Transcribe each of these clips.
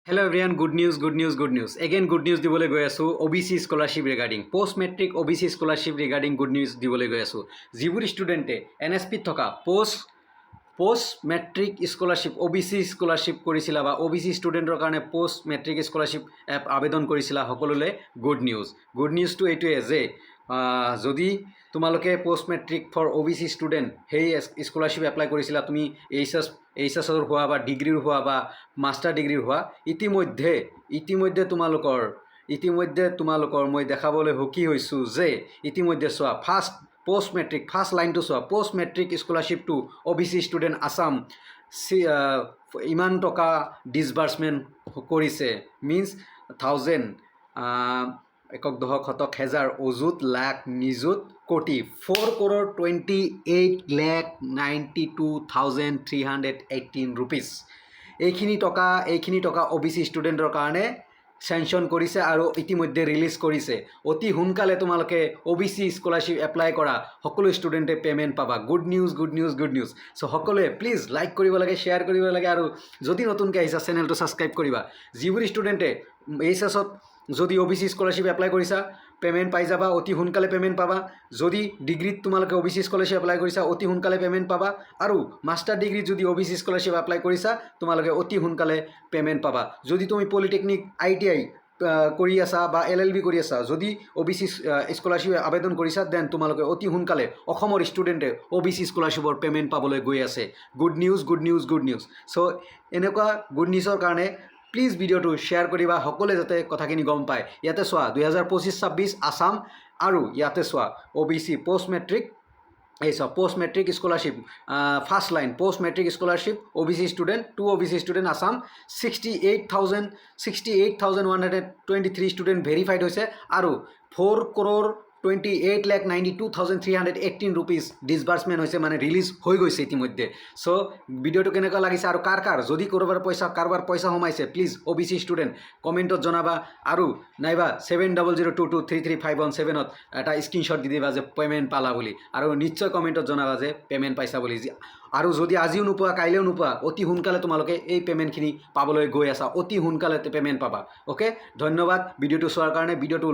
Hello everyone, good news, good news, good news. Again, good news দিবলৈ গৈ আছো OBC scholarship regarding post matric OBC scholarship regarding good news দিবলৈ গৈ আছো। যিবোৰ ষ্টুডেণ্টে NSPত থকা post matric scholarship OBC scholarship কৰিছিলা বা OBC ষ্টুডেণ্টৰ কাৰণে পোষ্ট মেট্ৰিক স্কলাৰশ্বিপ এপ আবেদন কৰিছিলা সকলোলৈ গুড নিউজ। গুড নিউজটো এইটোৱে যে যদি তোমালোকে post matric for OBC student সেই স্কলাৰশ্বিপ এপ্লাই কৰিছিলা, তুমি এইচএছৰ হোৱা বা ডিগ্ৰীৰ হোৱা বা মাষ্টাৰ ডিগ্ৰীৰ হোৱা, ইতিমধ্যে তোমালোকৰ মই দেখাবলৈ সুখী হৈছোঁ যে ইতিমধ্যে চোৱা পোষ্ট লাইনটো চোৱা, post matric scholarship to OBC student Assam ইমান টকা ডিছবাৰ্চমেণ্ট কৰিছে, মিনছ 1000 একক দশক শতক হেজাৰ অযুত লাখ নিযুত কোটি 4,28,92,318 ৰুপিজ এইখিনি টকা OBC ষ্টুডেণ্টৰ কাৰণে চেংচন কৰিছে আৰু ইতিমধ্যে ৰিলিজ কৰিছে। অতি সোনকালে তোমালোকে OBC স্কলাৰশ্বিপ এপ্লাই কৰা সকলো ষ্টুডেণ্টে পে'মেণ্ট পাবা। Good news. চ' সকলোৱে প্লিজ লাইক কৰিব লাগে, শ্বেয়াৰ কৰিব লাগে, আৰু যদি নতুনকৈ আহিছা চেনেলটো ছাবস্ক্ৰাইব কৰিবা। যিবোৰ ষ্টুডেণ্টে এইচএছত যদি OBC স্কলাৰশ্বিপ এপ্লাই কৰিছা পে'মেণ্ট পাই যাবা, অতি সোনকালে পে'মেণ্ট পাবা। যদি ডিগ্ৰীত তোমালোকে OBC স্কলাৰশ্বিপ এপ্লাই কৰিছা অতি সোনকালে পে'মেণ্ট পাবা, আৰু মাষ্টাৰ ডিগ্ৰীত যদি OBC স্কলাৰশ্বিপ এপ্লাই কৰিছা তোমালোকে অতি সোনকালে পে'মেণ্ট পাবা। যদি তুমি পলিটেকনিক ITI কৰি আছা বা LLB কৰি আছা, যদি OBC স্কলাৰশ্বিপ আবেদন কৰিছা দেন তোমালোকে অতি সোনকালে অসমৰ ষ্টুডেণ্টে OBC স্কলাৰশ্বিপৰ পে'মেণ্ট পাবলৈ গৈ আছে। Good news. চ' এনেকুৱা গুড নিউজৰ কাৰণে প্লিজ ভিডিঅ'টো শ্বেয়াৰ কৰিবা, সকলোৱে যাতে কথাখিনি গম পায়। ইয়াতে চোৱা 2025-26 আছাম, আৰু ইয়াতে চোৱা OBC post matric scholarship first line post matric scholarship OBC student Assam 68,123 student verified হৈছে, আৰু 4,28,92,318 ৰুপিজ ডিছবাৰ্চমেণ্ট হৈছে, মানে ৰিলিজ হৈ গৈছে ইতিমধ্যে। চ' ভিডিঅ'টো কেনেকুৱা লাগিছে আৰু কাৰ যদি কাৰোবাৰ পইচা সোমাইছে প্লিজ OBC ষ্টুডেণ্ট কমেণ্টত জনাবা, আৰু নাইবা 7002233517 এটা স্ক্ৰীনশ্বট দি দিবা যে পে'মেণ্ট পালা বুলি, আৰু নিশ্চয় কমেণ্টত জনাবা যে পে'মেণ্ট পাইছা বুলি। আৰু যদি আজিও নোপোৱা কাইলৈও নোপোৱা অতি সোনকালে তোমালোকে এই পে'মেণ্টখিনি পাবলৈ গৈ আছা, অতি সোনকালে পে'মেণ্ট পাবা। অ'কে, ধন্যবাদ ভিডিঅ'টো চোৱাৰ কাৰণে। ভিডিঅ'টো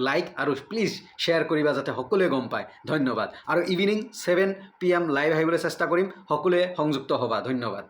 লাইক আৰু প্লিজ শ্বেয়াৰ কৰিবা যাতে সকলোৱে গম পায়। ধন্যবাদ। আৰু ইভিনিং 7 PM লাইভ আহিবলৈ চেষ্টা কৰিম, সকলোৱে সংযুক্ত হ'বা। ধন্যবাদ।